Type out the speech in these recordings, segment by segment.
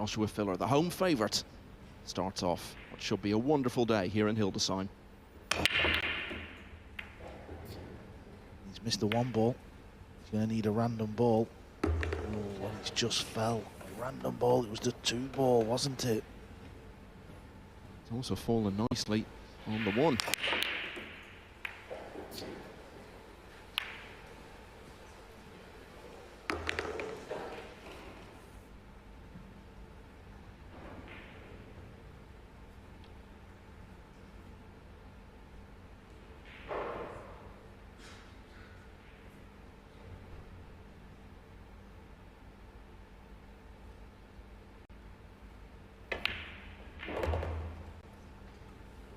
Joshua Fedor, the home favourite, starts off what should be a wonderful day here in Hildesheim. He's missed the one ball. He's going to need a random ball. Oh, and he's just fell. A random ball. It was the 2 ball, wasn't it? It's also fallen nicely on the 1.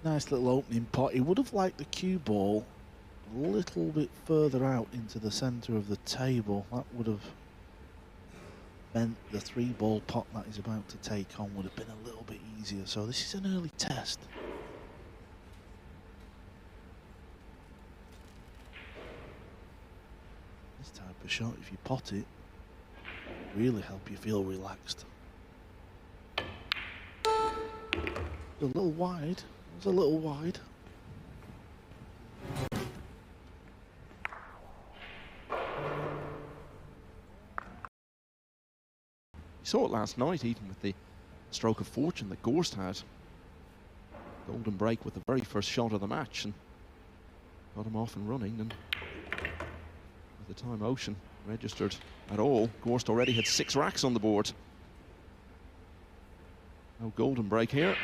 Nice little opening pot. He would have liked the cue ball a little bit further out into the centre of the table. That would have meant the 3 ball pot that he's about to take on would have been a little bit easier. So this is an early test. This type of shot, if you pot it, really help you feel relaxed. A little wide. It was a little wide. You saw it last night, even with the stroke of fortune that Gorst had. Golden break with the very first shot of the match and got him off and running. And by the time Ocean registered at all, Gorst already had 6 racks on the board. No golden break here.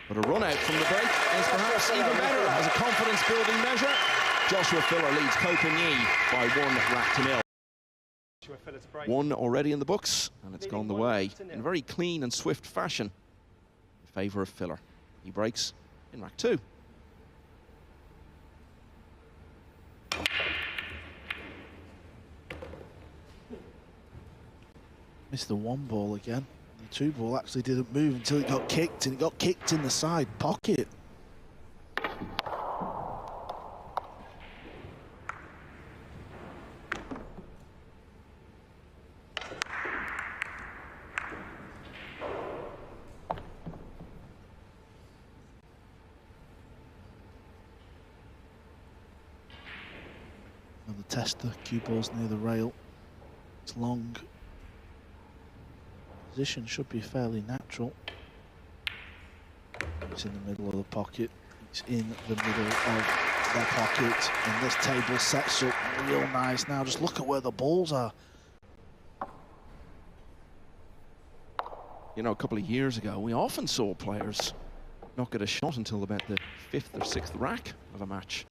But a run out from the break is perhaps even better as a confidence-building measure. Joshua Fedor leads Copenhagen by 1 rack to 0. 1 already in the books, and it's gone the way in a very clean and swift fashion in favour of Fedor. He breaks in rack 2. Missed the 1 ball again. The 2 ball actually didn't move until it got kicked, and it got kicked in the side pocket. Another tester, cue ball's near the rail. It's long. Position should be fairly natural. It's in the middle of the pocket. It's in the middle of the pocket. And this table sets up real nice now. Just look at where the balls are. You know, a couple of years ago, we often saw players not get a shot until about the 5th or 6th rack of a match.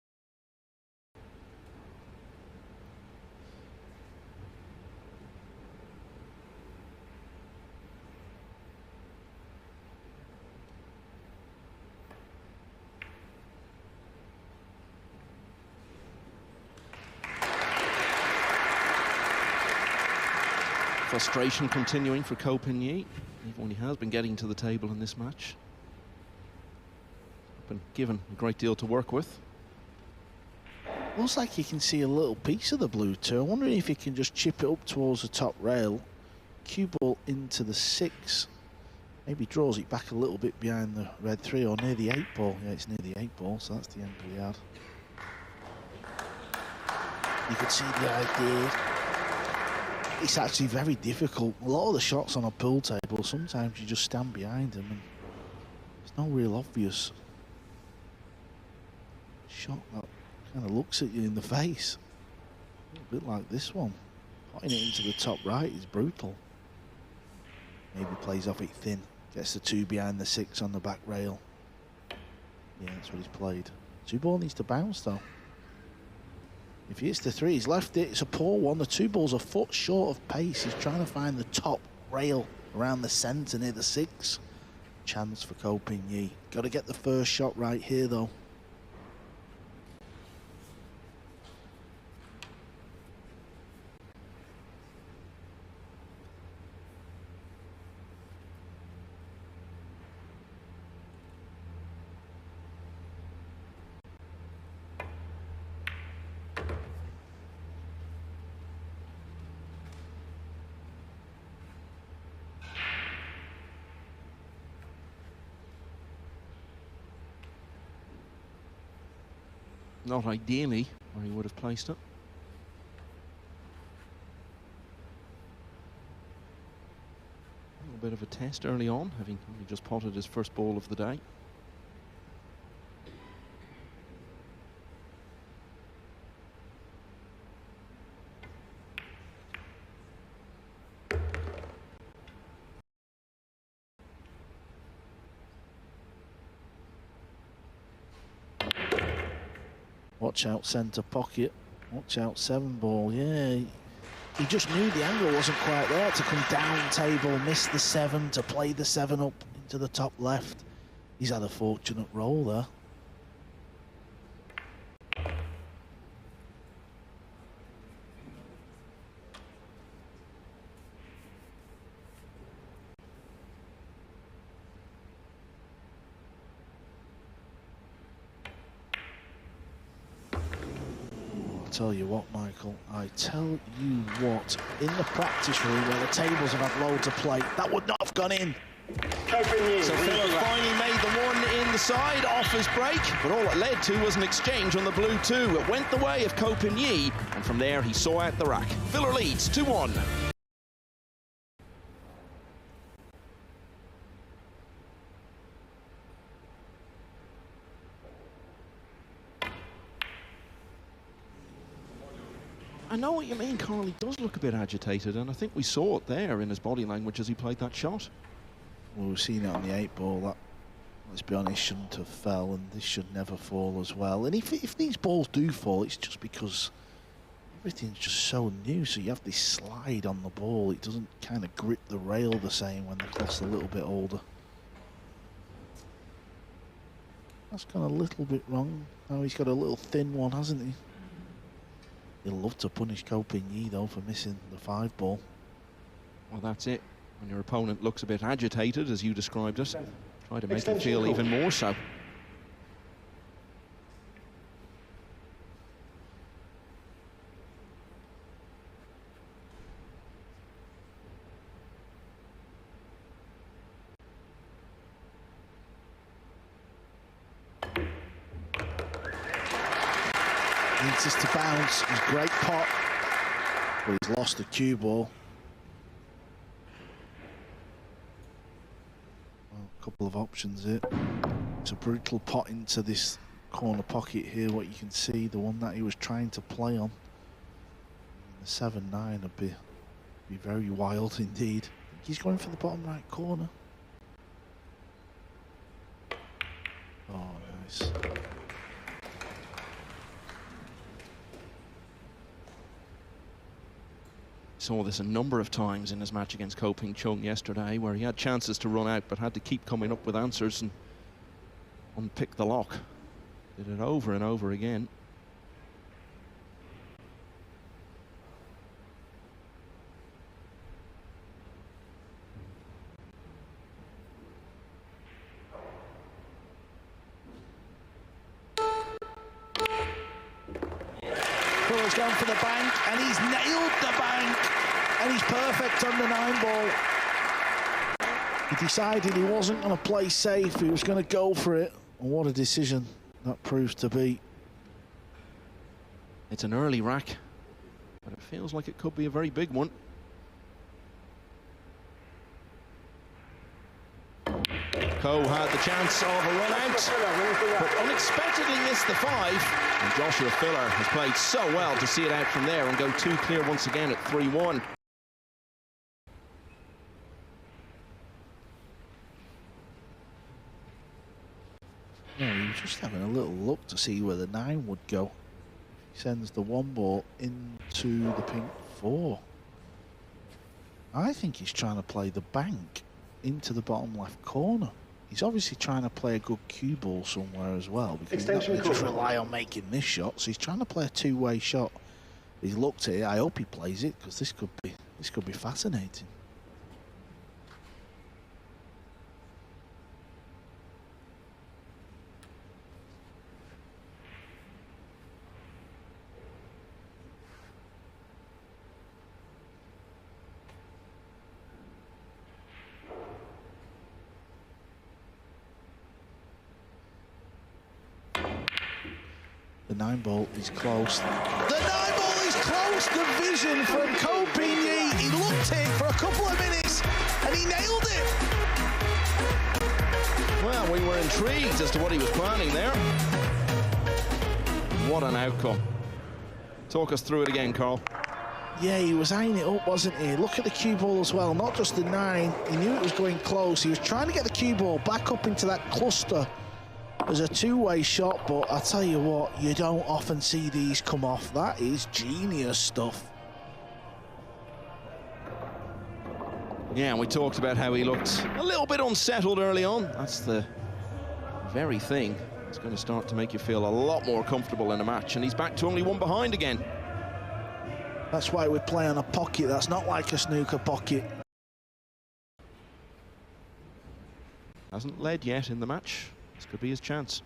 Frustration continuing for Copenhagen, even when he has been getting to the table in this match. Been given a great deal to work with. Looks like you can see a little piece of the blue too. I'm wondering if he can just chip it up towards the top rail, cue ball into the 6. Maybe draws it back a little bit behind the red 3 or near the 8 ball. Yeah, it's near the 8 ball, so that's the end of the yard. You can see the idea. It's actually very difficult. A lot of the shots on a pool table, sometimes you just stand behind them and there's no real obvious shot that kind of looks at you in the face. A bit like this one. Putting it into the top right is brutal. Maybe plays off it thin. Gets the 2 behind the 6 on the back rail. Yeah, that's what he's played. 2 ball needs to bounce though. If he hits the 3, he's left it. It's a poor one. The 2 ball's a foot short of pace. He's trying to find the top rail around the centre near the 6. Chance for Copenhagen. Got to get the first shot right here though. not ideally where he would have placed it. A little bit of a test early on, having only just potted his first ball of the day. Watch out centre pocket. Watch out 7-ball. Yeah, he just knew the angle wasn't quite there to come down table, miss the 7, to play the 7 up into the top left. He's had a fortunate roll there. Tell you what, Michael, I tell you what, in the practice room where the tables have had loads of play, that would not have gone in. So Fedor finally made the one in the side off his break, but all it led to was an exchange on the blue 2. It went the way of Kopin, and from there he saw out the rack. Fedor leads 2-1. I know what you mean, Carl. He does look a bit agitated, and I think we saw it there in his body language as he played that shot. Well, we've seen it on the 8-ball. That, let's be honest, shouldn't have fell, and this should never fall as well. And if these balls do fall, it's just because everything's just so new. So you have this slide on the ball. It doesn't kind of grip the rail the same when the cloth's a little bit older. That's gone a little bit wrong. Now he's got a little thin one, hasn't he? He'll love to punish Kopin though for missing the 5-ball. Well, that's it. When your opponent looks a bit agitated, as you described it, try to make him feel even more so. Needs this to bounce. He's great pot, but he's lost the cue ball. Well, a couple of options here. It's a brutal pot into this corner pocket here. What you can see, the one that he was trying to play on. The 7-9 would be very wild indeed. He's going for the bottom right corner. Oh, nice. Saw this a number of times in his match against Kopin yesterday, where he had chances to run out but had to keep coming up with answers and unpick the lock. Did it over and over again. Fuller's gone for the bank, and he's nailed the bank, and he's perfect on the 9-ball. He decided he wasn't going to play safe, he was going to go for it, and what a decision that proves to be. It's an early rack, but it feels like it could be a very big one. Coe had the chance of a run out, but unexpectedly missed the 5. And Joshua Fedor has played so well to see it out from there and go 2 clear once again at 3-1. No, he was just having a little look to see where the 9 would go. He sends the 1-ball into the pink 4. I think he's trying to play the bank into the bottom left corner. He's obviously trying to play a good cue ball somewhere as well, because he's not going to just rely on making this shot. So he's trying to play a 2-way shot. He's looked at it. I hope he plays it, because this could be fascinating. The 9-ball is close. The 9-ball is close! The vision from Copigny. He looked it for a couple of minutes and he nailed it! Well, we were intrigued as to what he was planning there. What an outcome. Talk us through it again, Carl. Yeah, he was eyeing it up, wasn't he? Look at the cue ball as well, not just the 9. He knew it was going close. He was trying to get the cue ball back up into that cluster as a two-way shot, but I tell you what, you don't often see these come off. That is genius stuff. Yeah, and we talked about how he looked a little bit unsettled early on. That's the very thing that's going to start to make you feel a lot more comfortable in a match, and he's back to only 1 behind again. That's why we play on a pocket. That's not like a snooker pocket. Hasn't led yet in the match. This could be his chance.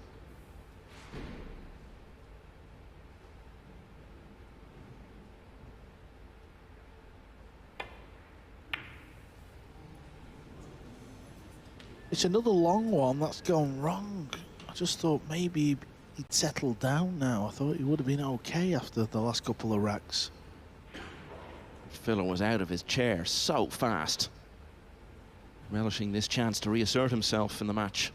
It's another long one that's gone wrong. I just thought maybe he'd settled down now. I thought he would have been okay after the last couple of racks. Fedor was out of his chair so fast, relishing this chance to reassert himself in the match.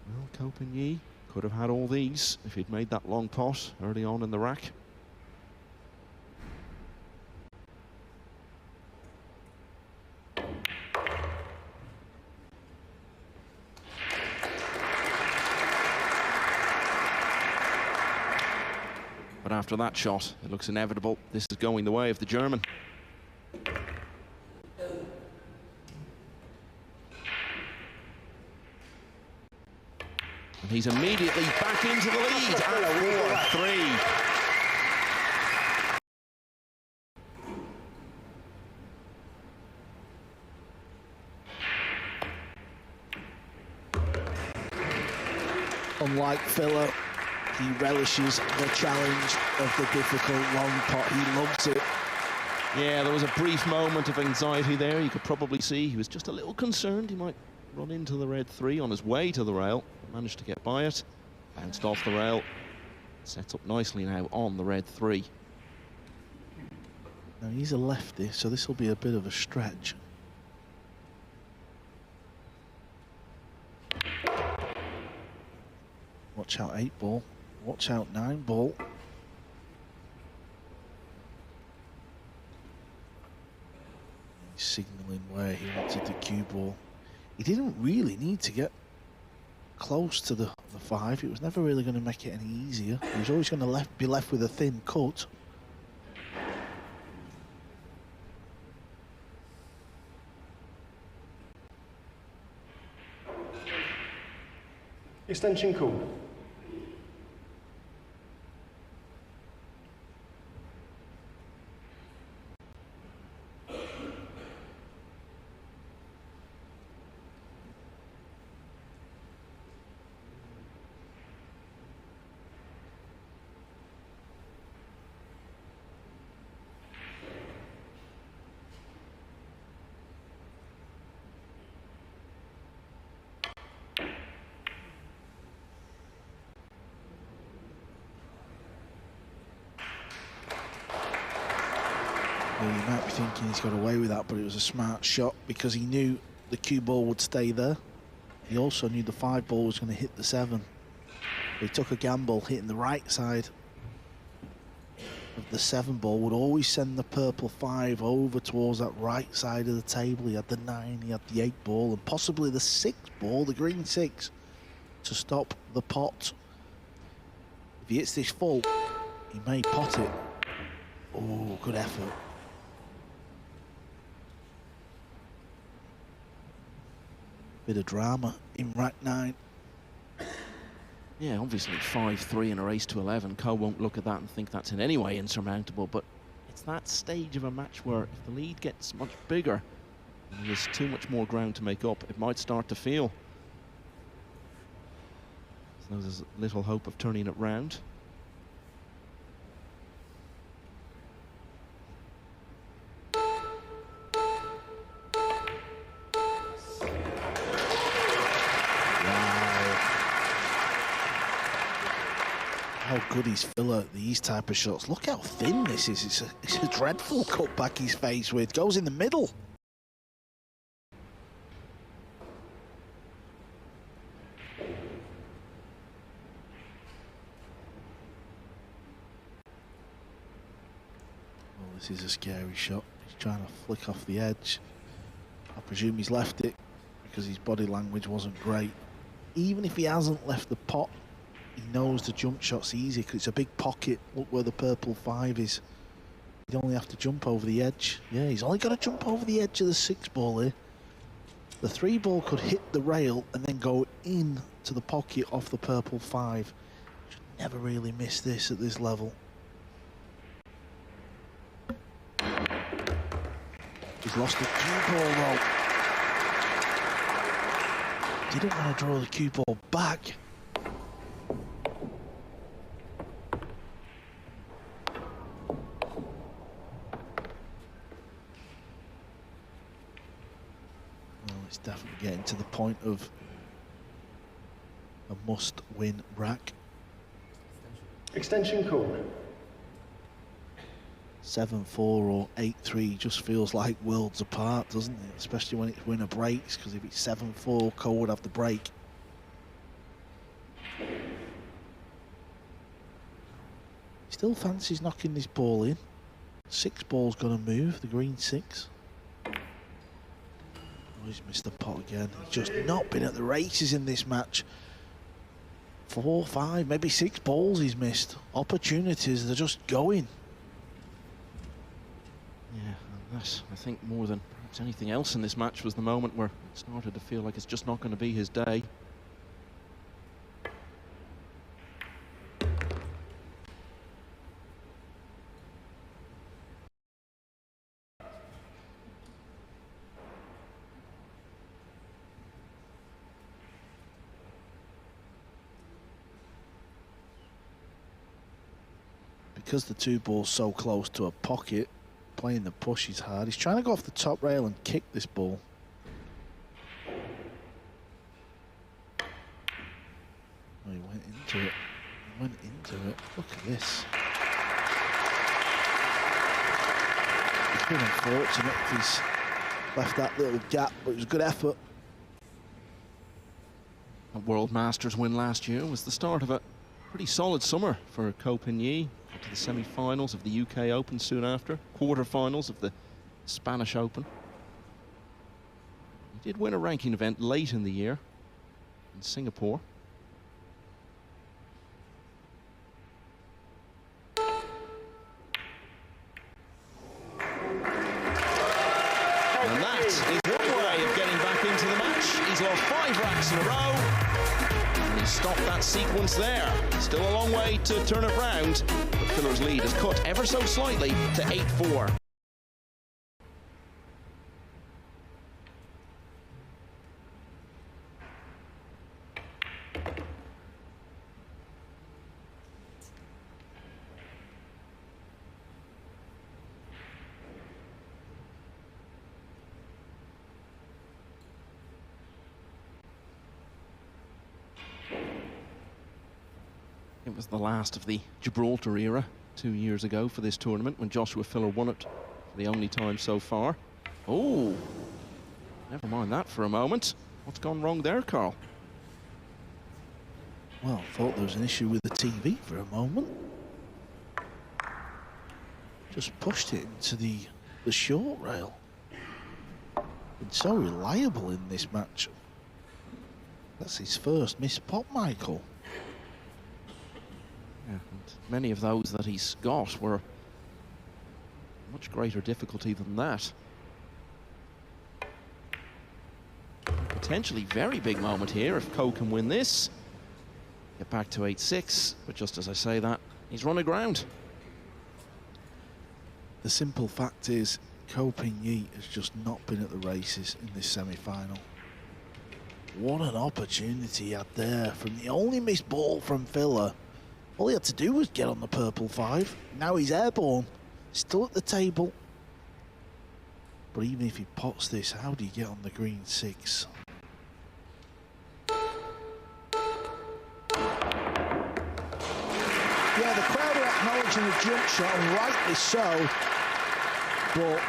Well, Copigny could have had all these if he'd made that long pot early on in the rack. But after that shot, it looks inevitable. This is going the way of the German. And he's immediately back into the lead at 4-3. Unlike Filler, he relishes the challenge of the difficult long pot. He loves it. Yeah, there was a brief moment of anxiety there. You could probably see he was just a little concerned he might run into the red 3 on his way to the rail. Managed to get by it. Bounced off the rail. Sets up nicely now on the red 3. Now he's a lefty, so this will be a bit of a stretch. Watch out 8-ball. Watch out 9-ball. He's signalling where he wanted the cue ball. He didn't really need to get close to the 5. It was never really going to make it any easier. He was always going to be left with a thin cut. Extension call. You might be thinking he's got away with that, but it was a smart shot because he knew the cue ball would stay there. He also knew the 5-ball was going to hit the 7. He took a gamble, hitting the right side of the 7-ball would always send the purple 5 over towards that right side of the table. He had the 9, he had the 8-ball, and possibly the 6-ball, the green 6, to stop the pot. If he hits this full, he may pot it. Oh, good effort. Bit of drama in rack 9. Yeah, obviously 5-3 in a race to 11. Co won't look at that and think that's in any way insurmountable, but it's that stage of a match where if the lead gets much bigger and there's too much more ground to make up, it might start to feel. So there's little hope of turning it round. how good is Filler at these type of shots. Look how thin this is. It's a dreadful cutback he's faced with. Goes in the middle. Well, this is a scary shot. He's trying to flick off the edge. I presume he's left it because his body language wasn't great. Even if he hasn't left the pot, he knows the jump shot's easy because it's a big pocket. Look where the purple 5 is. He'd only have to jump over the edge. Yeah, he's only got to jump over the edge of the 6 ball here. The 3 ball could hit the rail and then go in to the pocket off the purple 5. Should never really miss this at this level. He's lost the cue ball though. Didn't want to draw the cue ball back. Well, it's definitely getting to the point of a must-win rack. Extension called. 7-4 or 8-3 just feels like worlds apart, doesn't it? Especially when it's winner breaks, because if it's 7-4, Cole would have the break. Still fancies knocking this ball in. 6 ball's going to move, the green 6. Oh, he's missed the pot again. He's just not been at the races in this match. 4, 5, maybe 6 balls he's missed. Opportunities, they're just going. Yeah, and that, I think, more than perhaps anything else in this match was the moment where it started to feel like it's just not going to be his day. Because the 2 ball's so close to a pocket, playing the push is hard. He's trying to go off the top rail and kick this ball. Oh, he went into it. He went into it. Look at this. It's been unfortunate if he's left that little gap, but it was a good effort. A World Masters win last year was the start of a pretty solid summer for Ko Pin-Yi. To the semi-finals of the UK Open soon after, quarter-finals of the Spanish Open. He did win a ranking event late in the year in Singapore. And that is one way of getting back into the match. He's lost 5 racks in a row. And he stopped that sequence there. Still a long way to turn it round, but Filler's lead is cut ever so slightly to 8-4. It was the last of the Gibraltar era 2 years ago for this tournament when Joshua Filler won it for the only time so far. Oh, never mind that for a moment. What's gone wrong there, Carl? Well, I thought there was an issue with the TV for a moment. Just pushed it into the short rail. Been so reliable in this match. That's his first missed pot, Michael. Yeah, and many of those that he's got were much greater difficulty than that. Potentially very big moment here if Ko can win this. Get back to 8-6, but just as I say that, he's run aground. The simple fact is, Ko Pin-Yi has just not been at the races in this semi-final. What an opportunity he had there from the only missed ball from Filler. All he had to do was get on the purple 5. Now he's airborne, still at the table. But even if he pots this, how do you get on the green 6? Yeah, the crowd are acknowledging the jump shot, and rightly so. But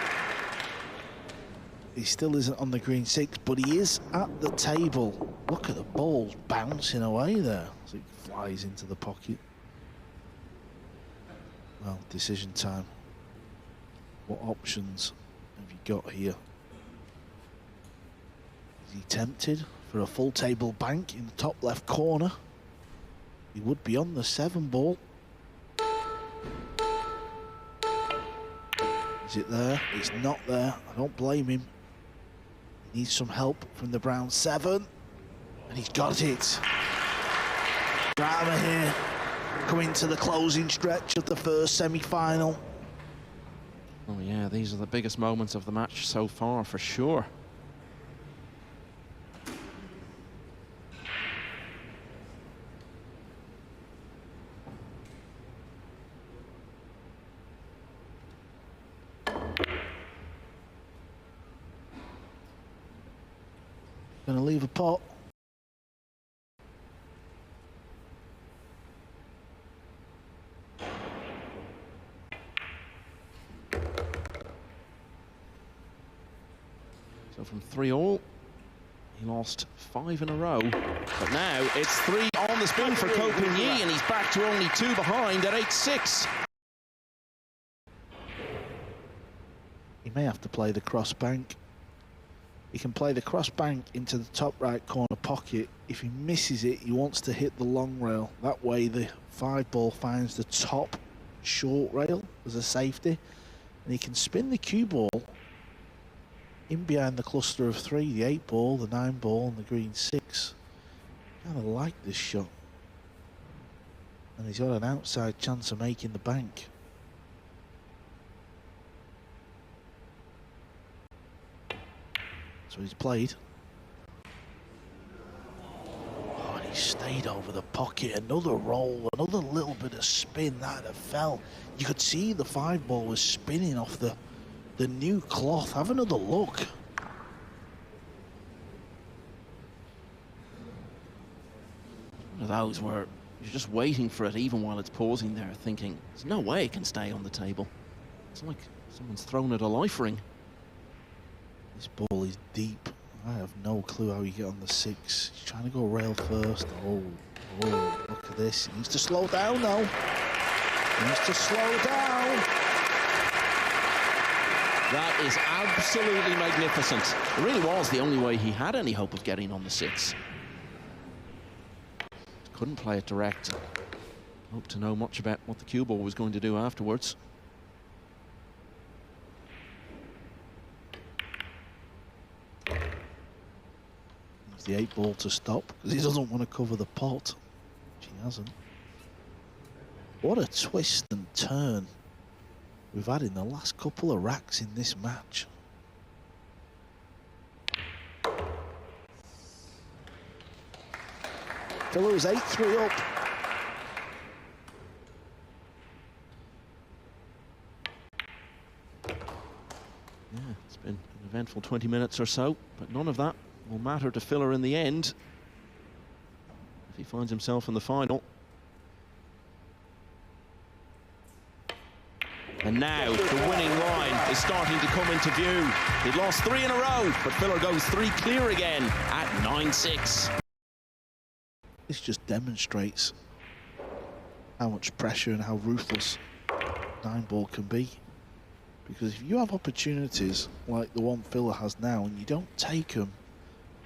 he still isn't on the green 6, but he is at the table. Look at the ball bouncing away there as it flies into the pocket. Well, decision time. What options have you got here? Is he tempted for a full table bank in the top left corner? He would be on the 7 ball. Is it there? It's not there. I don't blame him. He needs some help from the brown 7. And he's got it. Drama here. Coming to the closing stretch of the first semi-final. Oh yeah, these are the biggest moments of the match so far, for sure. Gonna leave a pot. So from 3-all, he lost 5 in a row. But now it's 3 on the spin for Ko Pin-Yi, and he's back to only 2 behind at 8-6. He may have to play the cross bank. He can play the cross bank into the top right corner pocket. If he misses it, he wants to hit the long rail. That way the 5 ball finds the top short rail as a safety. And he can spin the cue ball in behind the cluster of 3, the 8 ball, the 9 ball, and the green 6. Kind of like this shot. And he's got an outside chance of making the bank. So he's played. Oh, and he stayed over the pocket. Another roll, another little bit of spin. That have fell. You could see the 5 ball was spinning off the new cloth. Have another look. One of those where you're just waiting for it even while it's pausing there, thinking, there's no way it can stay on the table. It's like someone's thrown it a life ring. This ball is deep. I have no clue how you get on the 6. He's trying to go rail first. Oh, look at this. He needs to slow down though. He needs to slow down. That is absolutely magnificent. It really was the only way he had any hope of getting on the 6. Couldn't play it direct. Hope to know much about what the cue ball was going to do afterwards. The 8 ball to stop because he doesn't want to cover the pot, which he hasn't. What a twist and turn we've had in the last couple of racks in this match. Fedor is 8-3 up. Yeah, it's been an eventful 20 minutes or so, but none of that will matter to Fedor in the end if he finds himself in the final. And now the winning line is starting to come into view. He'd lost 3 in a row, but Fedor goes 3 clear again at 9-6. This just demonstrates how much pressure and how ruthless Nineball can be. Because if you have opportunities like the one Fedor has now and you don't take them,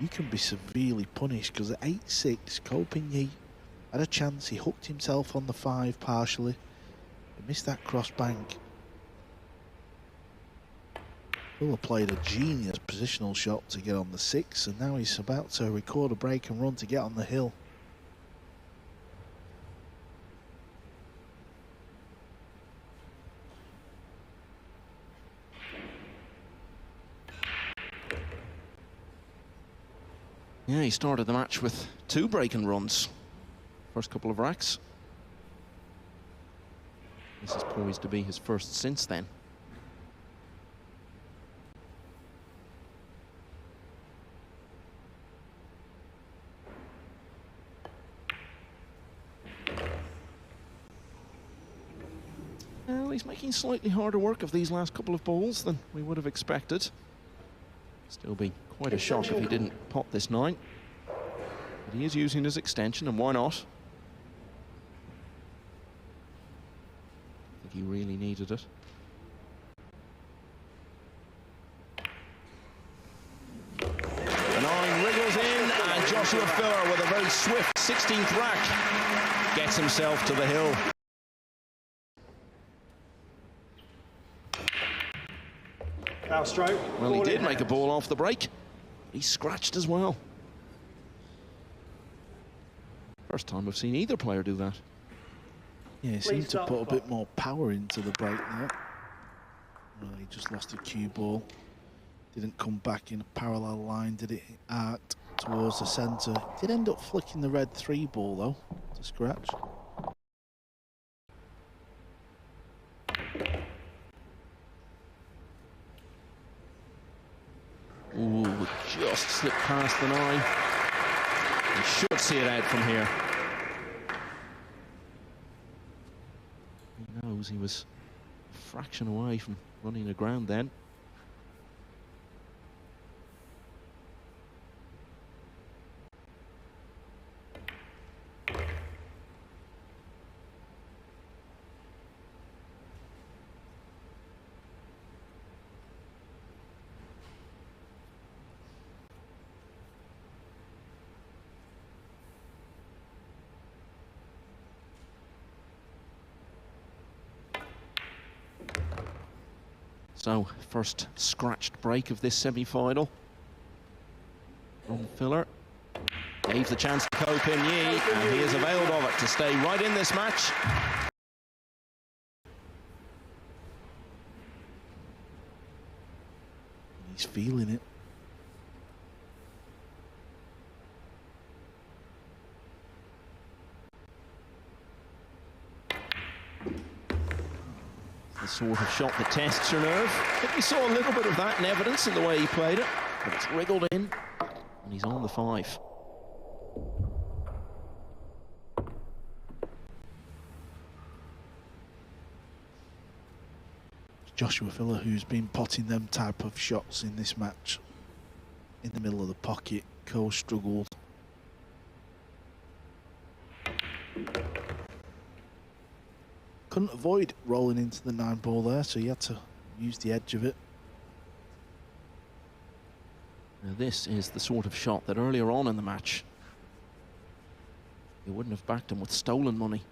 you can be severely punished. Because at 8-6, Ko Pin-Yi had a chance. He hooked himself on the 5 partially. He missed that cross bank. Fedor played a genius positional shot to get on the 6, and now he's about to record a break and run to get on the hill. Yeah, he started the match with 2 break-and runs. First couple of racks. This is poised to be his first since then. Well, he's making slightly harder work of these last couple of balls than we would have expected. Still be quite a shock if he didn't pot this 9. But he is using his extension, and why not? I think he really needed it. The 9 wriggles in, and Joshua Filler with a very swift 16th rack gets himself to the hill. Foul stroke. Well, he did make a ball off the break. He scratched as well. First time we've seen either player do that. Yeah, he seemed to put a bit more power into the break there. Well, he just lost a cue ball. Didn't come back in a parallel line, did it arc towards the centre. Did end up flicking the red 3 ball though, to scratch. Ooh, just slipped past the 9. He should see it out from here. He knows he was a fraction away from running aground then. So, first scratched break of this semi-final. Ron Filler gave the chance to Ko Pin Yi, and he has availed of it to stay right in this match. He's feeling it. The sort of shot that tests your nerve. I think we saw a little bit of that in evidence in the way he played it, but it's wriggled in, and he's on the 5. Joshua Filler, who's been potting them type of shots in this match. In the middle of the pocket, Ko struggled. Couldn't avoid rolling into the 9 ball there, so he had to use the edge of it. Now this is the sort of shot that earlier on in the match, you wouldn't have backed him with stolen money.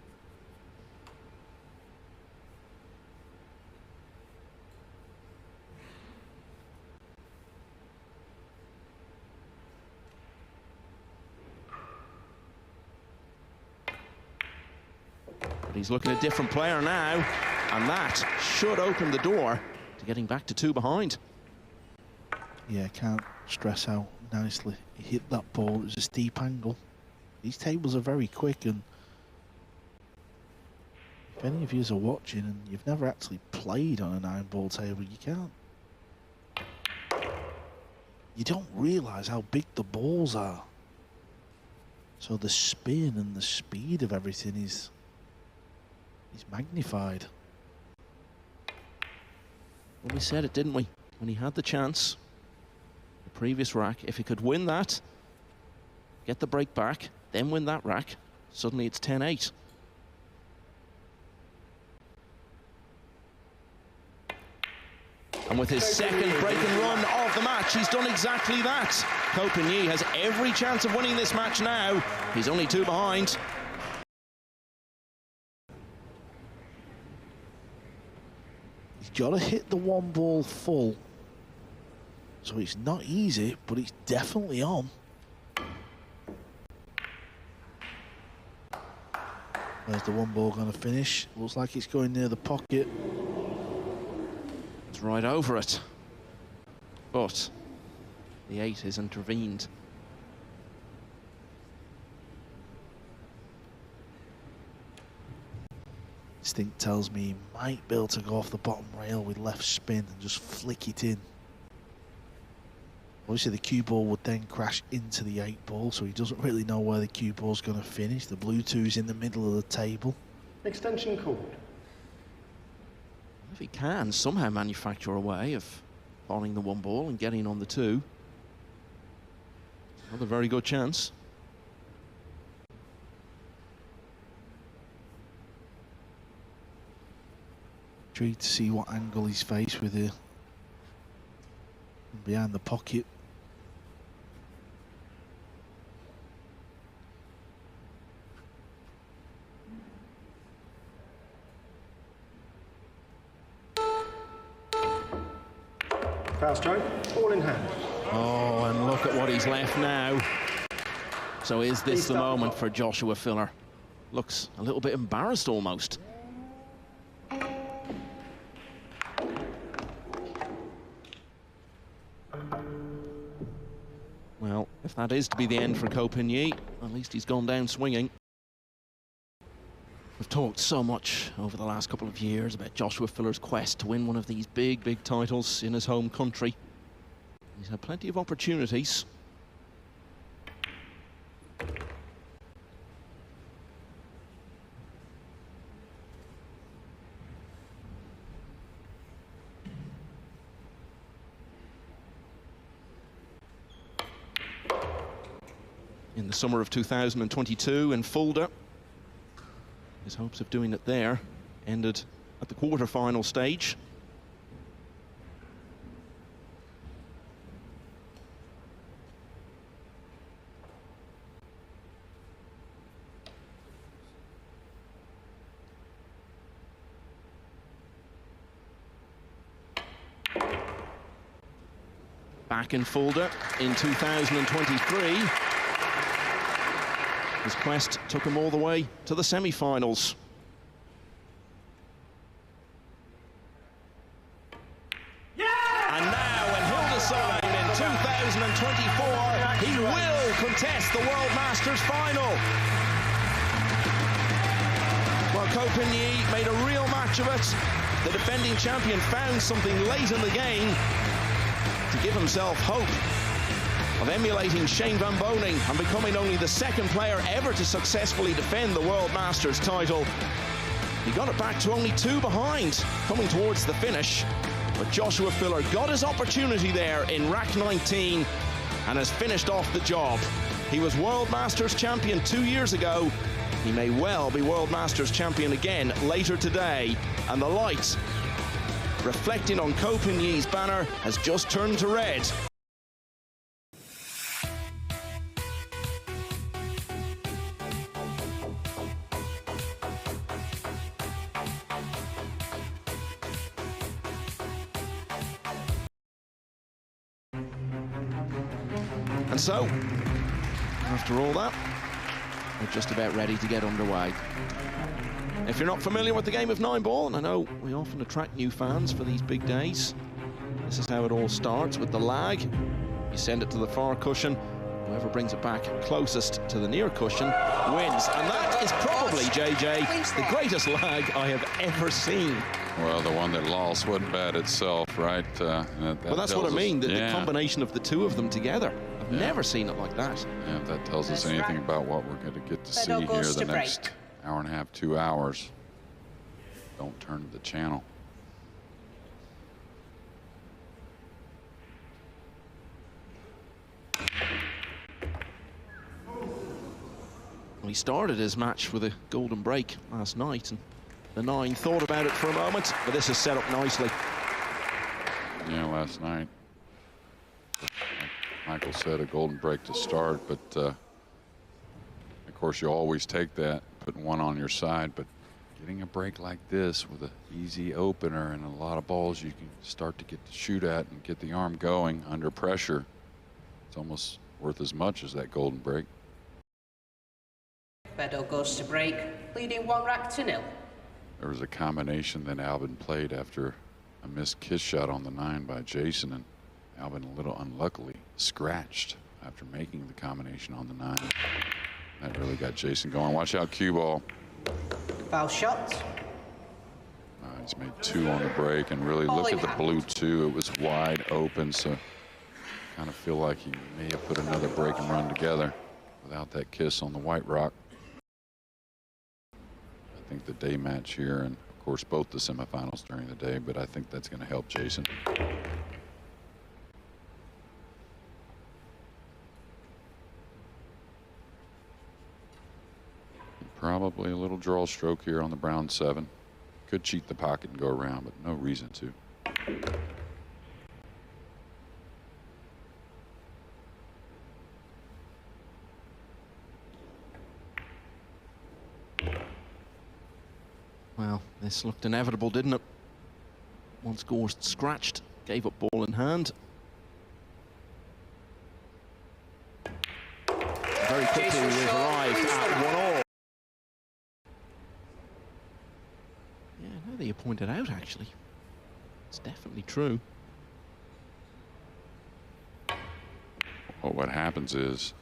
He's looking at a different player now, and that should open the door to getting back to 2 behind. Yeah, can't stress how nicely he hit that ball. It was a steep angle. These tables are very quick, and if any of you are watching and you've never actually played on a 9-ball table, you don't realise how big the balls are. So the spin and the speed of everything is magnified. Well, we said it, didn't we? When he had the chance, the previous rack, if he could win that, get the break back, then win that rack, suddenly it's 10-8. And with his second break and run of the match, he's done exactly that. Ko Pin Yi has every chance of winning this match now. He's only 2 behind. Got to hit the 1 ball full, so it's not easy, but it's definitely on. Where's the 1 ball going to finish? Looks like it's going near the pocket. It's right over it, but the 8 has intervened. Instinct tells me he might be able to go off the bottom rail with left spin and just flick it in. Obviously the cue ball would then crash into the 8 ball, so he doesn't really know where the cue ball's going to finish. The blue 2's in the middle of the table. Extension called. If he can somehow manufacture a way of following the 1 ball and getting on the 2, another very good chance. Intrigued to see what angle he's faced with here. Behind the pocket. Foul stroke, ball in hand. Oh, and look at what he's left now. So is this the moment for Joshua Filler? Looks a little bit embarrassed almost. Well, if that is to be the end for Copigny, at least he's gone down swinging. We've talked so much over the last couple of years about Joshua Filler's quest to win one of these big, big titles in his home country. He's had plenty of opportunities. In the summer of 2022 in Fulda, his hopes of doing it there ended at the quarter-final stage. Back in Fulda in 2023. His quest took him all the way to the semi-finals. Yeah! And now in Hildeshiem in 2024, he will contest the World Masters final. Well, Copigny made a real match of it. The defending champion found something late in the game to give himself hope of emulating Shane Van Boening and becoming only the second player ever to successfully defend the World Masters title. He got it back to only 2 behind, coming towards the finish. But Joshua Filler got his opportunity there in rack 19 and has finished off the job. He was World Masters champion 2 years ago. He may well be World Masters champion again later today. And the light reflecting on Copigny's banner has just turned to red. And so, after all that, we're just about ready to get underway. If you're not familiar with the game of 9-ball, and I know we often attract new fans for these big days, this is how it all starts with the lag. You send it to the far cushion. Whoever brings it back closest to the near cushion wins. And that is probably, JJ, the greatest lag I have ever seen. Well, the one that lost wasn't bad itself, right? Well, that's what I mean, the combination of the two of them together. I've never seen it like that. Yeah, if that tells us anything about what we're going to get to see here the next hour and a half, 2 hours. Don't turn to the channel. Well, he started his match with a golden break last night, and the 9 thought about it for a moment, but this is set up nicely. Yeah, last night, like Michael said, a golden break to start, but of course you always take that, putting one on your side, but getting a break like this with an easy opener and a lot of balls you can start to get to shoot at and get the arm going under pressure, it's almost worth as much as that golden break. Fedor goes to break, leading 1 rack to 0. There was a combination that Albin played after a missed kiss shot on the 9 by Jayson, and Albin a little unluckily scratched after making the combination on the 9. That really got Jayson going. Watch out, cue ball. Foul shot. He's made 2 on the break, and really look at the blue 2. It was wide open, so kind of feel like he may have put another break and run together without that kiss on the white rock. I think the day match here, and of course, both the semifinals during the day, but I think that's going to help Jayson. Probably a little draw stroke here on the brown 7. Could cheat the pocket and go around, but no reason to. Well, this looked inevitable, didn't it? Once Gorst scratched, gave up ball in hand. Very quickly we've arrived at 1-all. Yeah, now that you pointed out, actually, it's definitely true. Well, what happens is,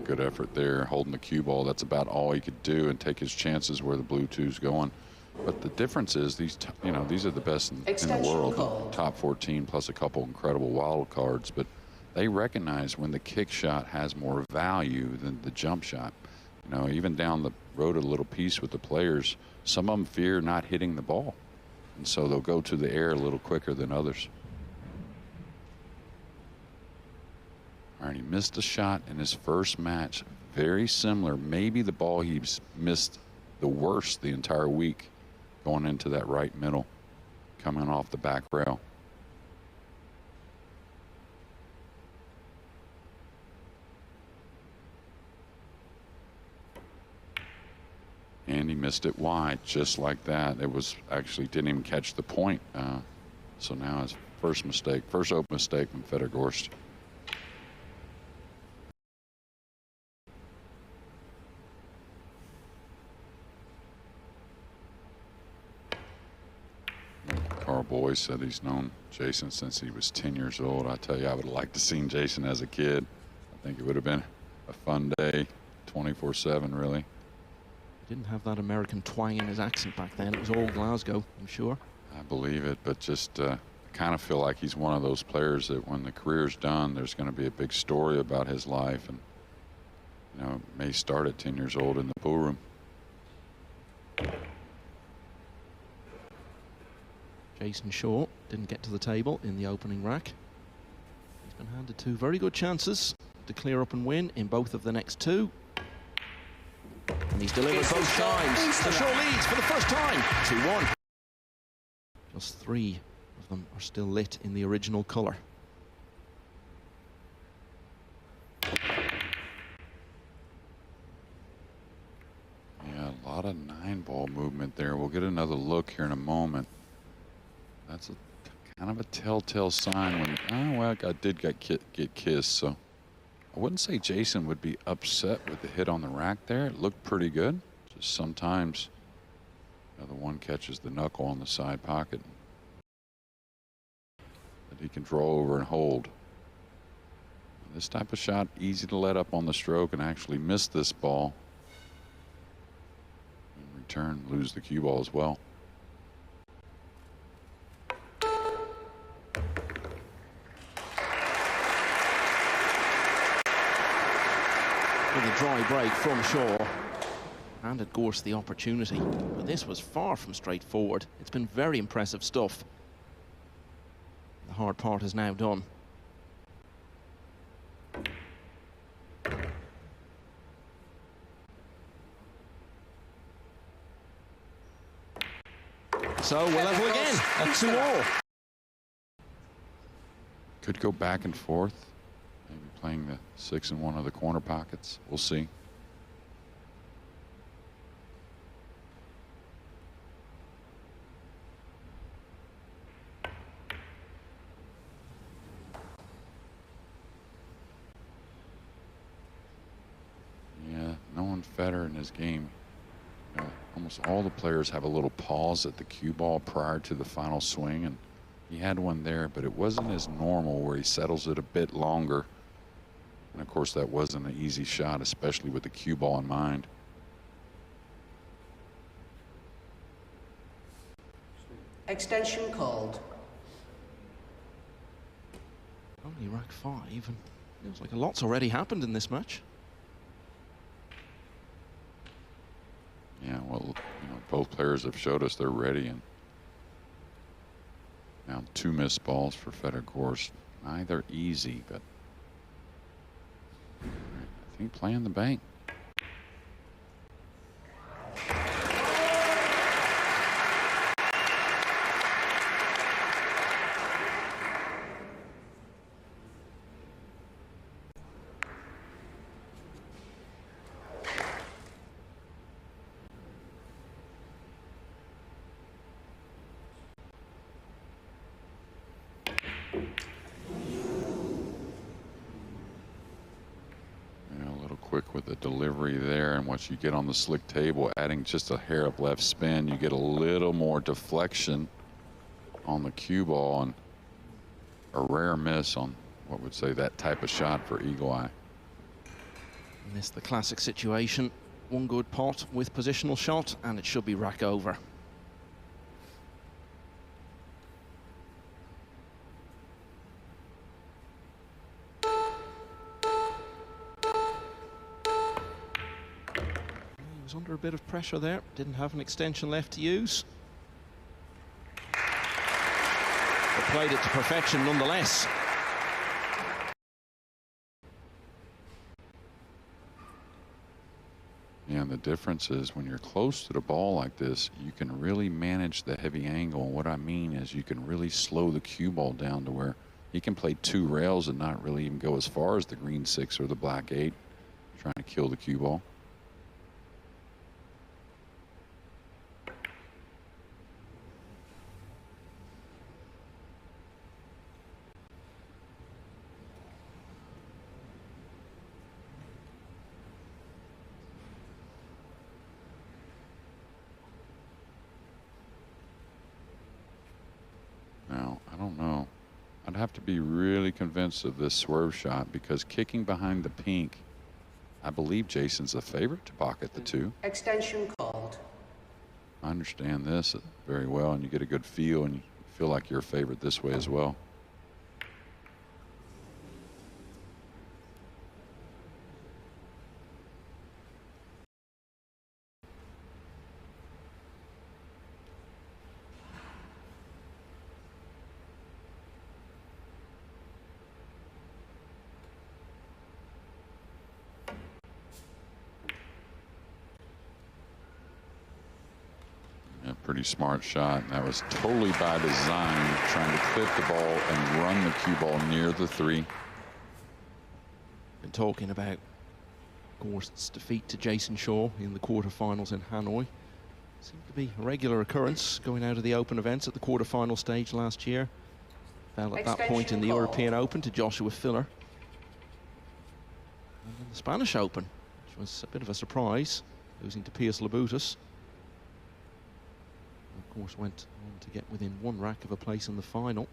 good effort there, holding the cue ball. That's about all he could do and take his chances where the blue 2's going. But the difference is these are the best in the world, the top 14 plus a couple incredible wild cards. But they recognize when the kick shot has more value than the jump shot. You know, even down the road a little piece with the players, some of them fear not hitting the ball, and so they'll go to the air a little quicker than others. All right, he missed a shot in his first match, very similar. Maybe the ball he's missed the worst the entire week, going into that right middle, coming off the back rail. And he missed it wide, just like that. It was actually didn't even catch the point. So now his first open mistake from Fedor Gorst. Carl Boyd said he's known Jayson since he was 10 years old. I tell you, I would have liked to seen Jayson as a kid. I think it would have been a fun day, 24/7, really. He didn't have that American twang in his accent back then. It was all Glasgow, I'm sure. I believe it, but just kind of feel like he's one of those players that when the career's done, there's going to be a big story about his life, and may start at 10 years old in the pool room. Jayson Shaw didn't get to the table in the opening rack. He's been handed 2 very good chances to clear up and win in both of the next 2. And he's delivered both times. So Shaw leads for the first time, 2-1. Just 3 of them are still lit in the original colour. Yeah, a lot of 9-ball movement there. We'll get another look here in a moment. That's kind of a telltale sign when, well, I did get kissed, so I wouldn't say Jayson would be upset with the hit on the rack there. It looked pretty good. Just sometimes the one catches the knuckle on the side pocket that he can draw over and hold. This type of shot, easy to let up on the stroke and actually miss this ball. In return, lose the cue ball as well. With a dry break from Shaw, handed Gorst the opportunity, but this was far from straightforward. It's been very impressive stuff. The hard part is now done. So we're level again at 2-all. Could go back and forth. Maybe playing the 6 in one of the corner pockets. We'll see. Yeah, knowing Fedor in his game, almost all the players have a little pause at the cue ball prior to the final swing, and he had one there, but it wasn't as normal where he settles it a bit longer. And of course, that wasn't an easy shot, especially with the cue ball in mind. Extension called. Only rack 5, and feels like a lot's already happened in this match. Yeah, well, both players have showed us they're ready. And now 2 missed balls for Fedor Gorst. Neither easy, but I think playing the bank. Quick with the delivery there, and once you get on the slick table, adding just a hair of left spin, you get a little more deflection on the cue ball, and a rare miss on what would say that type of shot for Eagle Eye. Missed the classic situation. 1 good pot with positional shot, and it should be rack over. Was under a bit of pressure there, didn't have an extension left to use. But played it to perfection nonetheless. Yeah, and the difference is when you're close to the ball like this, you can really manage the heavy angle. And what I mean is you can really slow the cue ball down to where he can play 2 rails and not really even go as far as the green 6 or the black 8, trying to kill the cue ball. Now, I don't know. I'd have to be really convinced of this swerve shot, because kicking behind the pink, I believe Jayson's the favorite to pocket the 2. Extension called. I understand this very well, and you get a good feel, and you feel like you're a favorite this way as well. Pretty smart shot. And that was totally by design, trying to clip the ball and run the cue ball near the 3. Been talking about Gorst's defeat to Jayson Shaw in the quarterfinals in Hanoi. Seemed to be a regular occurrence going out of the open events at the quarterfinal stage last year. Fell at that point in the European Open to Joshua Filler. And then the Spanish Open, which was a bit of a surprise, losing to Piers Labutus. Of course, went on to get within 1 rack of a place in the final.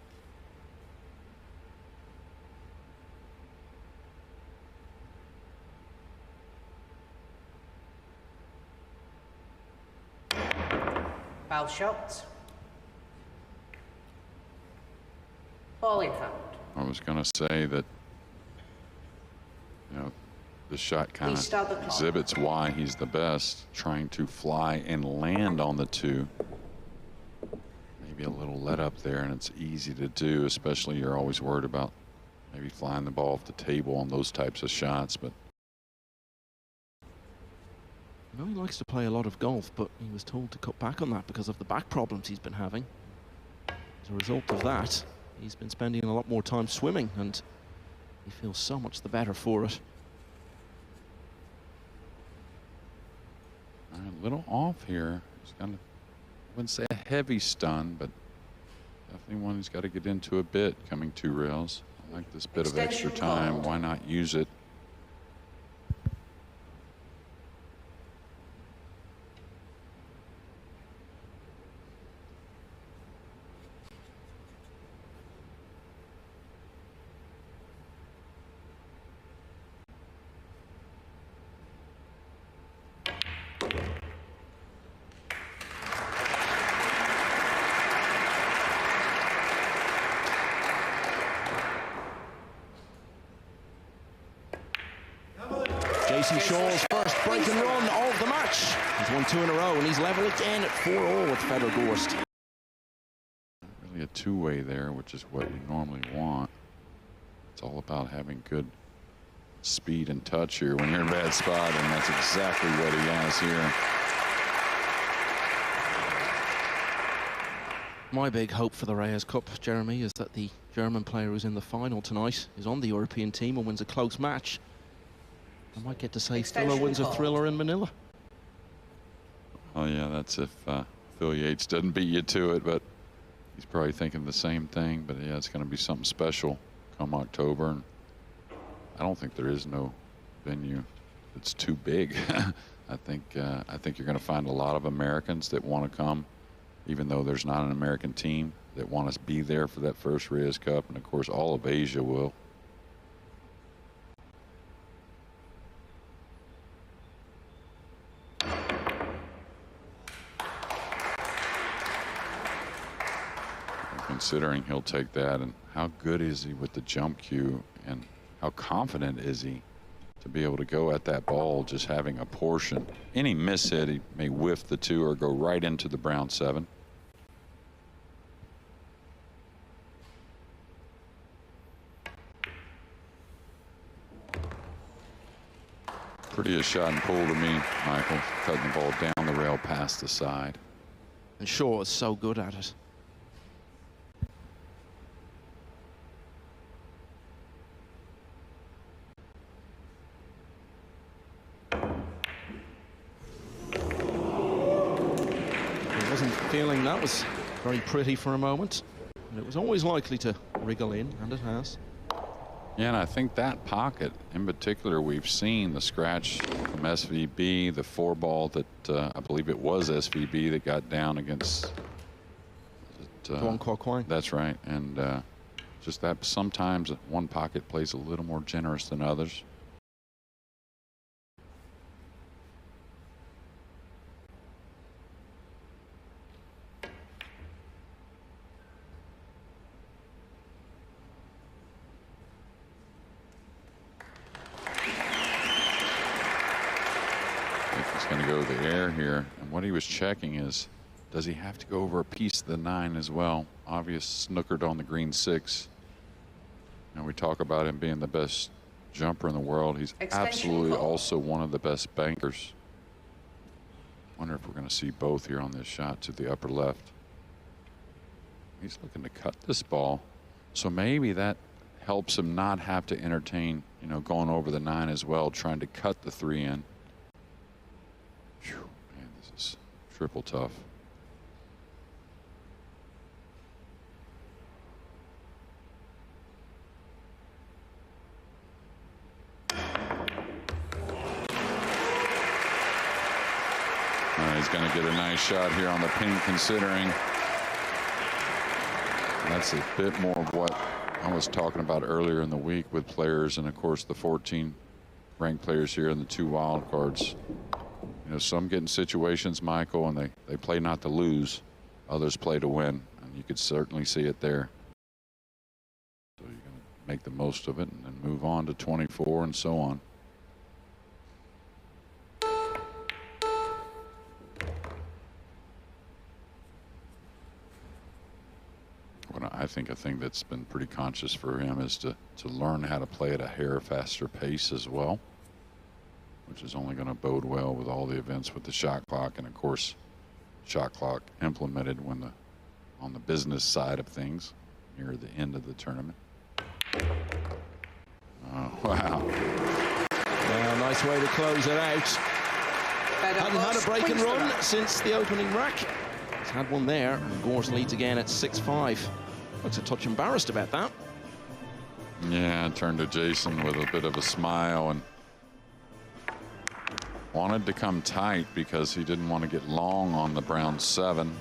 Foul shot. Ball in hand. I was going to say that, you know, the shot kind of exhibits why he's the best, trying to fly and land on the 2. Maybe a little let up there, and it's easy to do, especially you're always worried about maybe flying the ball off the table on those types of shots. But I know he likes to play a lot of golf, but he was told to cut back on that because of the back problems he's been having. As a result of that, he's been spending a lot more time swimming, and he feels so much the better for it. A little off here. He's got, I wouldn't say a heavy stun, but definitely one he's got to get into a bit, coming 2 rails. I like this bit of extra time. Why not use it? Jayson Shaw's first break and run of the match. He's won 2 in a row, and he's level again at 4-all with Fedor Gorst. Really a two-way there, which is what you normally want. It's all about having good speed and touch here when you're in a bad spot, and that's exactly what he has here. My big hope for the Reyes Cup, Jeremy, is that the German player who's in the final tonight is on the European team and wins a close match. I might get to say Filler wins a thriller in Manila. Oh yeah, that's if Phil Yates doesn't beat you to it, but he's probably thinking the same thing. But yeah, it's going to be something special come October, and I don't think there is no venue that's too big. I think you're going to find a lot of Americans that want to come, even though there's not an American team, that want to be there for that first Reyes Cup, and of course all of Asia will. Considering he'll take that, and how good is he with the jump cue, and how confident is he to be able to go at that ball just having a portion. Any miss hit, he may whiff the 2 or go right into the brown 7. Prettiest shot and pull to me, Michael, cutting the ball down the rail past the side. And Shaw is so good at it. Feeling that was very pretty for a moment, and it was always likely to wriggle in, and it has. Yeah, and I think that pocket in particular, we've seen the scratch from SVB, the 4-ball that I believe it was SVB that got down against Duan Kwai. That's right, and just that sometimes one pocket plays a little more generous than others. Going to go the air here, and what he was checking is, does he have to go over a piece of the 9 as well? Obvious snookered on the green 6. And we talk about him being the best jumper in the world. He's absolutely also one of the best bankers. Wonder if we're going to see both here on this shot to the upper left. He's looking to cut this ball, so maybe that helps him not have to entertain, you know, going over the 9 as well, trying to cut the 3 in. Whew, man, this is triple tough. He's going to get a nice shot here on the pink, considering that's a bit more of what I was talking about earlier in the week with players, and of course the 14 ranked players here and the 2 wild cards. You know, some get in situations, Michael, and they play not to lose. Others play to win, and you could certainly see it there. So you're going to make the most of it and then move on to 24 and so on. Well, I think a thing that's been pretty conscious for him is to learn how to play at a hair faster pace as well, which is only going to bode well with all the events with the shot clock, and of course shot clock implemented when on the business side of things near the end of the tournament. Oh, wow. Yeah, nice way to close it out. Hadn't had a break and run since the opening rack. He's had one there, and Gorst leads again at 6-5. Looks a touch embarrassed about that. Yeah, turned to Jayson with a bit of a smile and wanted to come tight because he didn't want to get long on the brown 7.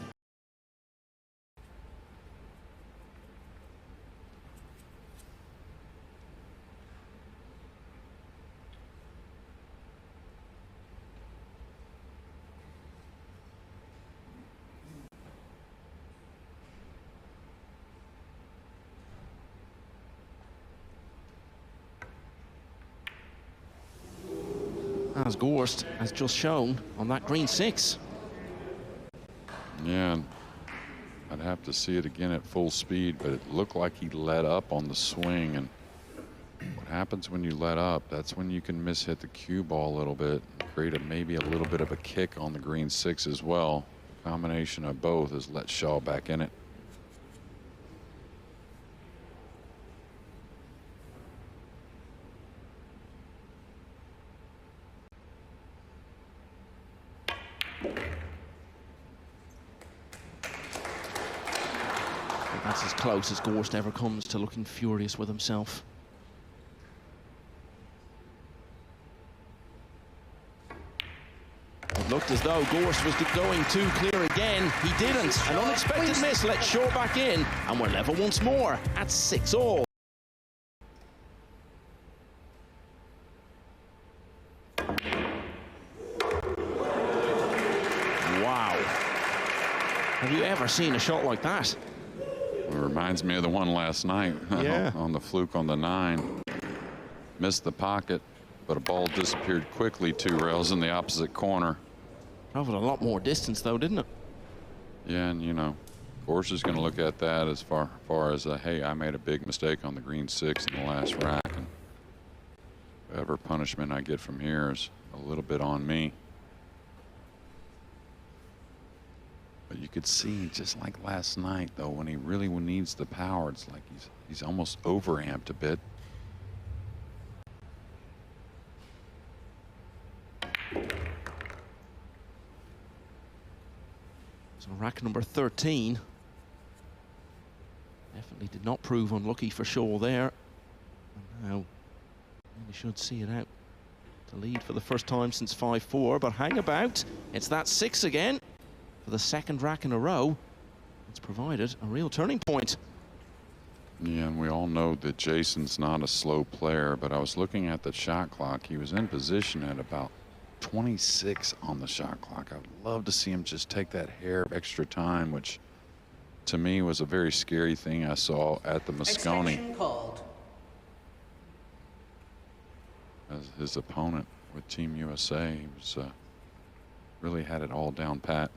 as Gorst has just shown on that green 6. Yeah, I'd have to see it again at full speed, but it looked like he let up on the swing. And what happens when you let up, that's when you can miss-hit the cue ball a little bit and create maybe a little bit of a kick on the green 6 as well. The combination of both has let Shaw back in it. That's as close as Gorst ever comes to looking furious with himself. It looked as though Gorst was going too clear again. He didn't. An unexpected miss let Shaw back in, and we're level once more at 6-all. Wow. Have you ever seen a shot like that? It reminds me of the one last night. Yeah. On the fluke on the 9. Missed the pocket, but a ball disappeared quickly 2 rails in the opposite corner. Traveled a lot more distance though, didn't it? Yeah, and you know, Gorst is going to look at that as far as, hey, I made a big mistake on the green 6 in the last rack, and whatever punishment I get from here is a little bit on me. But you could see, just like last night, though, when he really needs the power, it's like he's almost overamped a bit. So rack number 13. Definitely did not prove unlucky for Shaw there. And now really should see it out to lead for the first time since 5-4. But hang about, it's that 6 again. For the second rack in a row, it's provided a real turning point. Yeah, and we all know that Jayson's not a slow player, but I was looking at the shot clock. He was in position at about 26 on the shot clock. I would love to see him just take that hair of extra time, which to me was a very scary thing I saw at the Moscone. Extension called. As his opponent with Team USA, he was really had it all down pat.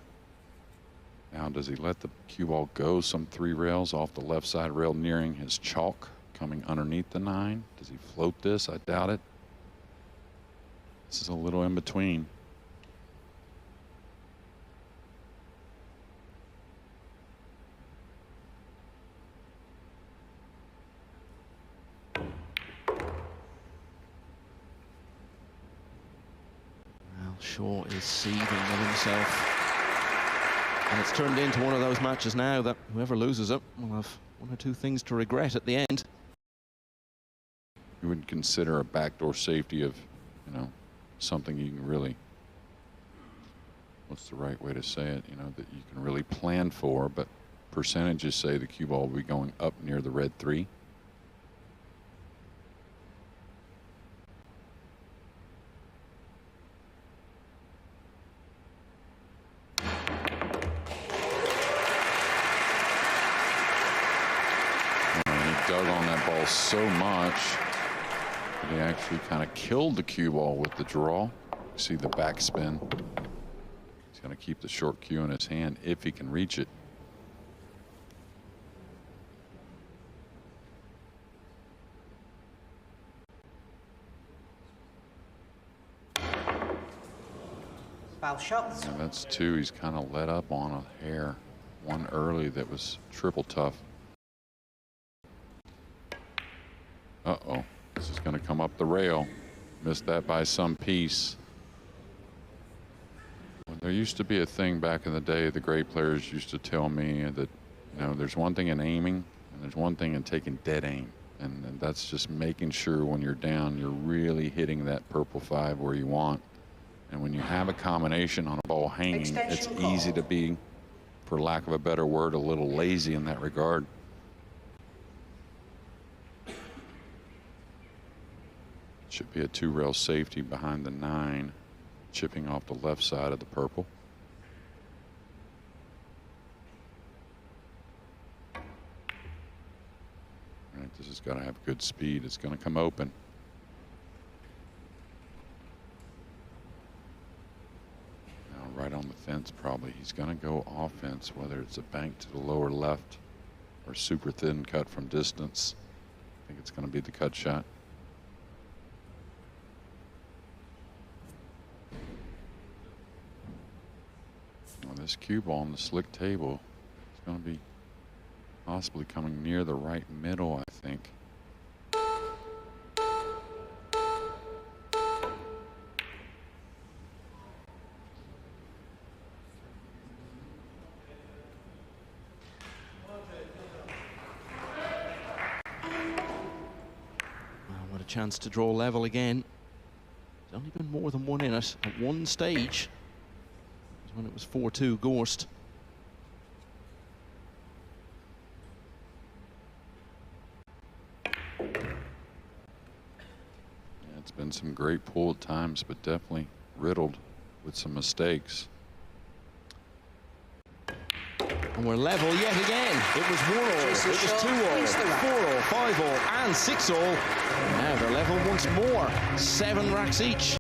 Now, does he let the cue ball go some 3 rails off the left side rail nearing his chalk, coming underneath the 9? Does he float this? I doubt it. This is a little in between. Well, Shaw is seething with himself. And it's turned into one of those matches now that whoever loses it will have 1 or 2 things to regret at the end. You wouldn't consider a backdoor safety of, you know, something you can really, what's the right way to say it, you know, that you can really plan for, but percentages say the cue ball will be going up near the red 3. Dug on that ball so much that he actually kind of killed the cue ball with the draw. You see the backspin. He's going to keep the short cue in his hand if he can reach it. Foul shots. And that's 2. He's kind of let up on a hair. 1 early that was triple tough. Uh-oh, this is going to come up the rail. Missed that by some piece. Well, there used to be a thing back in the day, the great players used to tell me that, you know, there's one thing in aiming and there's one thing in taking dead aim. And that's just making sure when you're down, you're really hitting that purple 5 where you want. And when you have a combination on a ball hanging, it's easy to be, for lack of a better word, a little lazy in that regard. Should be a 2-rail safety behind the 9, chipping off the left side of the purple. All right, this has got to have good speed. It's going to come open. offense probably. He's going to go offense, whether it's a bank to the lower left or super thin cut from distance. I think it's going to be the cut shot. Well, this cue ball on the slick table is going to be possibly coming near the right middle, I think. What a chance to draw level again. There's only been more than one in it at one stage. It was when it was 4-2 Gorst. It's been some great pull at times, but definitely riddled with some mistakes. And we're level yet again. It was 1-all, it was 2-all, 4-all, 5-all, and 6-all. Now they're level once more. 7 racks each.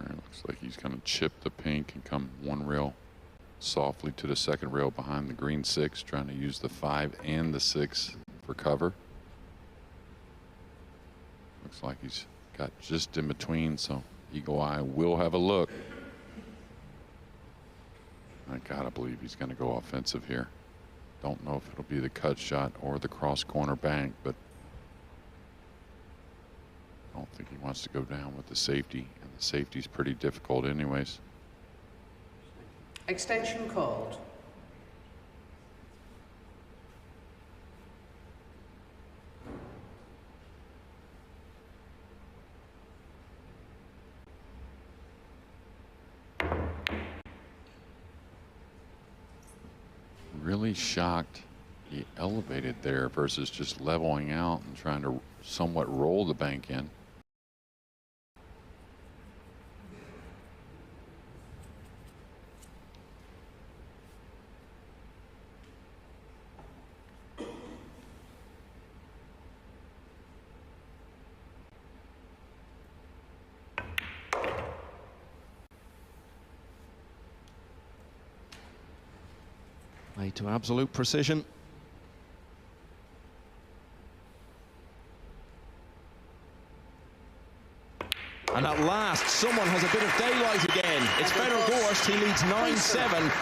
Looks like he's going to chip the pink and come one rail softly to the second rail behind the green 6, trying to use the 5 and the 6 for cover. Looks like he's got just in between, so Eagle Eye will have a look. I gotta believe he's going to go offensive here. Don't know if it'll be the cut shot or the cross corner bank, but I don't think he wants to go down with the safety, and the safety's pretty difficult anyways. Extension called. Really shocked he elevated there versus just leveling out and trying to somewhat roll the bank in. Played to absolute precision. And at last, someone has a bit of daylight again. It's Fedor Gorst. He leads 9-7.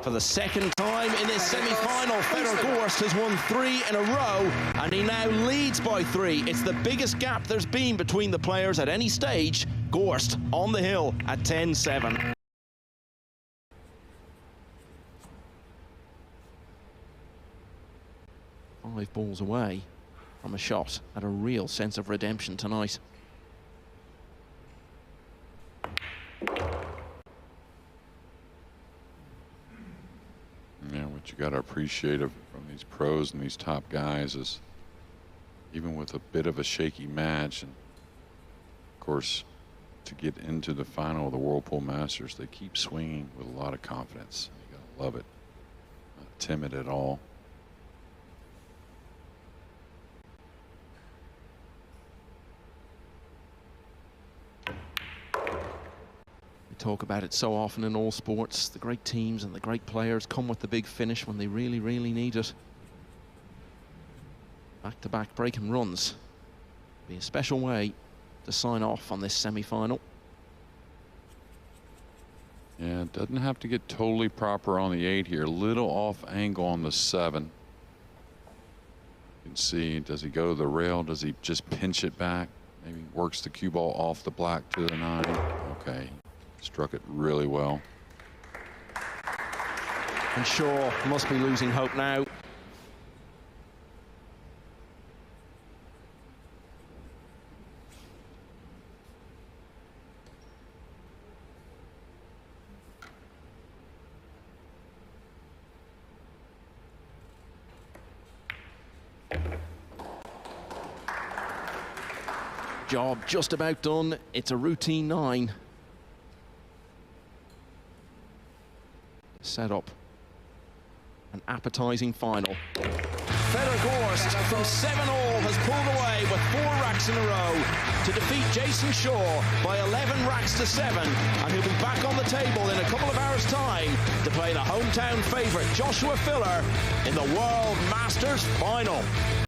For the second time in this semi-final, Fedor Gorst has won 3 in a row, and he now leads by 3. It's the biggest gap there's been between the players at any stage. Gorst on the hill at 10-7. Five balls away from a shot at a real sense of redemption tonight. Yeah, what you got to appreciate from these pros and these top guys is even with a bit of a shaky match, and of course to get into the final of the Whirlpool Masters, they keep swinging with a lot of confidence. You gotta love it. Not timid at all. We talk about it so often in all sports. The great teams and the great players come with the big finish when they really, really need it. Back-to-back breaking runs. Be a special way to sign off on this semi-final. Yeah, it doesn't have to get totally proper on the 8 here. Little off angle on the 7. You can see, does he go to the rail? Does he just pinch it back? Maybe works the cue ball off the black to the 9. Okay, struck it really well. And Shaw must be losing hope now. Job just about done. It's a routine 9. Set up an appetizing final. Fedor Gorst from 7-all has pulled away with 4 racks in a row to defeat Jayson Shaw by 11 racks to 7, and he'll be back on the table in a couple of hours' time to play the hometown favourite Joshua Filler in the World Masters Final.